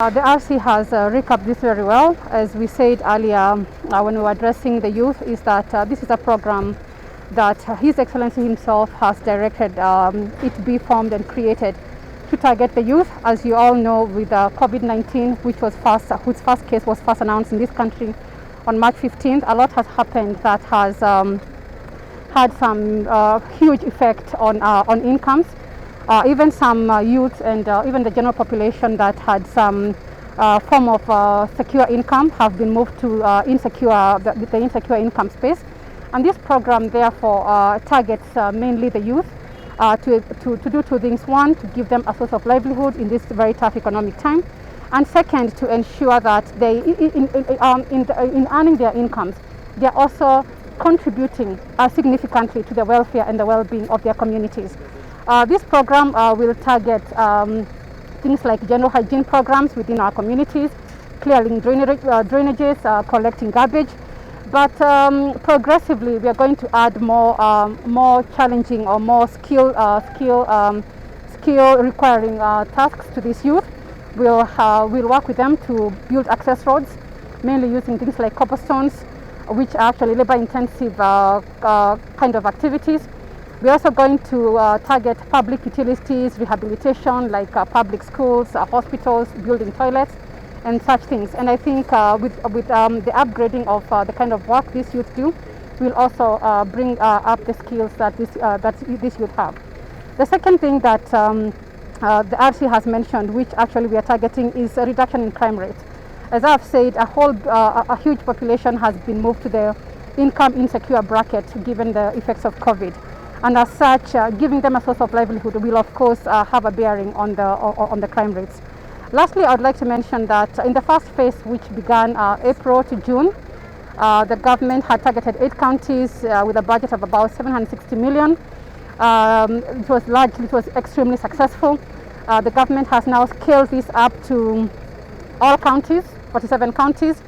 The RC has recapped this very well. As we said earlier when we were addressing the youth, is that this is a program that His Excellency himself has directed it be formed and created to target the youth. As you all know, with COVID-19, whose first case was first announced in this country on March 15th, a lot has happened that has had some huge effect on incomes. Even some youth and even the general population that had some form of secure income have been moved to the insecure income space. And this program therefore targets mainly the youth to do two things. One, to give them a source of livelihood in this very tough economic time. And second, to ensure that they, in earning their incomes, they are also contributing significantly to the welfare and the well-being of their communities. This program will target things like general hygiene programs within our communities, clearing drainages, collecting garbage. But progressively, we are going to add more challenging or more skill requiring tasks to this youth. We'll work with them to build access roads, mainly using things like cobblestones, which are actually labor-intensive kind of activities. We're also going to target public utilities, rehabilitation, like public schools, hospitals, building toilets, and such things. And I think with the upgrading of the kind of work these youth do, will also bring up the skills that this youth have. The second thing that the RC has mentioned, which actually we are targeting, is a reduction in crime rate. As I've said, a huge population has been moved to the income insecure bracket given the effects of COVID. And as such, giving them a source of livelihood will of course have a bearing on the crime rates. Lastly, I would like to mention that in the first phase, which began April to June, the government had targeted 8 counties with a budget of about 760 million. It was extremely successful. The government has now scaled this up to all counties, 47 counties,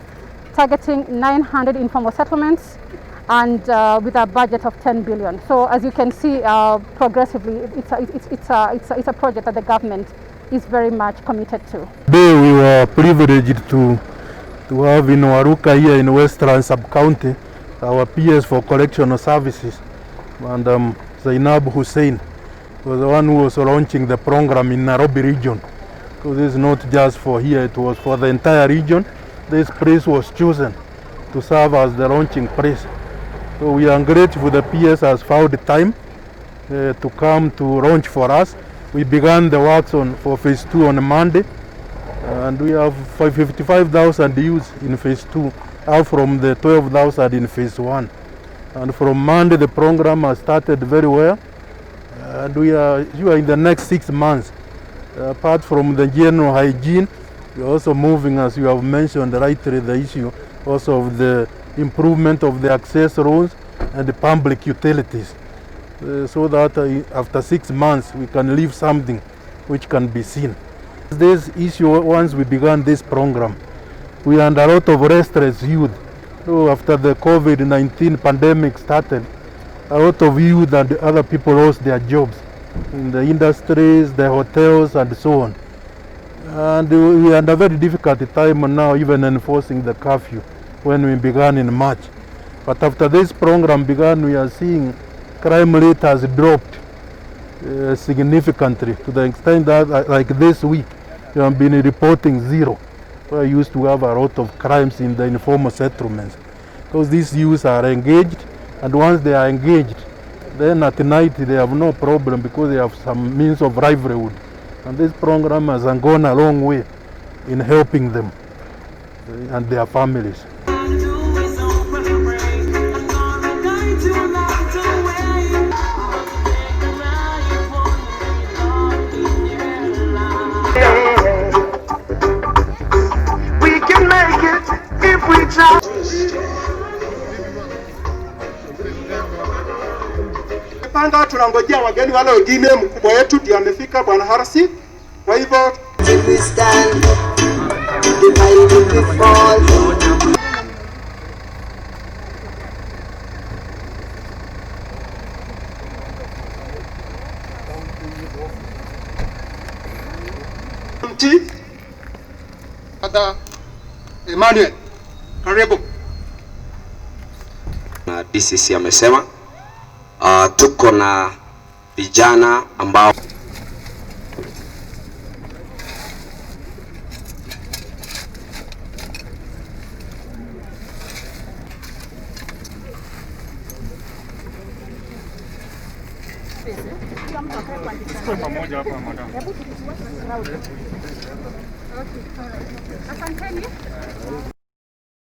targeting 900 informal settlements, and with a budget of 10 billion. So as you can see, progressively, it's a project that the government is very much committed to. Today we were privileged to have in Waruka here in Western Sub-County our PS for Correctional Services, and Zainab Hussein was the one who was launching the program in Nairobi region. So this is not just for here, it was for the entire region. This place was chosen to serve as the launching place. So we are grateful the PS has found the time to come to launch for us. We began the works for phase 2 on a Monday, and we have 55,000 youths in phase 2, out from the 12,000 in phase 1. And from Monday the program has started very well, and we are in the next 6 months. Apart from the general hygiene, we are also moving, as you have mentioned rightly, the issue also of the improvement of the access roads and the public utilities, so that after 6 months we can leave something which can be seen. This issue, once we began this program, we had a lot of restless youth. So after the COVID-19 pandemic started, a lot of youth and other people lost their jobs in the industries, the hotels, and so on. And we had a very difficult time now even enforcing the curfew when we began in March. But after this program began, we are seeing crime rate has dropped significantly, to the extent that like this week we have been reporting 0. We used to have a lot of crimes in the informal settlements, because these youths are engaged, and once they are engaged, then at night they have no problem because they have some means of livelihood. And this program has gone a long way in helping them and their families. We can make it if we try. Panga tunangojea wageni wale wengine, mkubwa wetu ndio amefika, bwana Harsi. Kwa hivyo Father Emmanuel, karibu. Na DCC amesema tuko na vijana ambao Asanteni.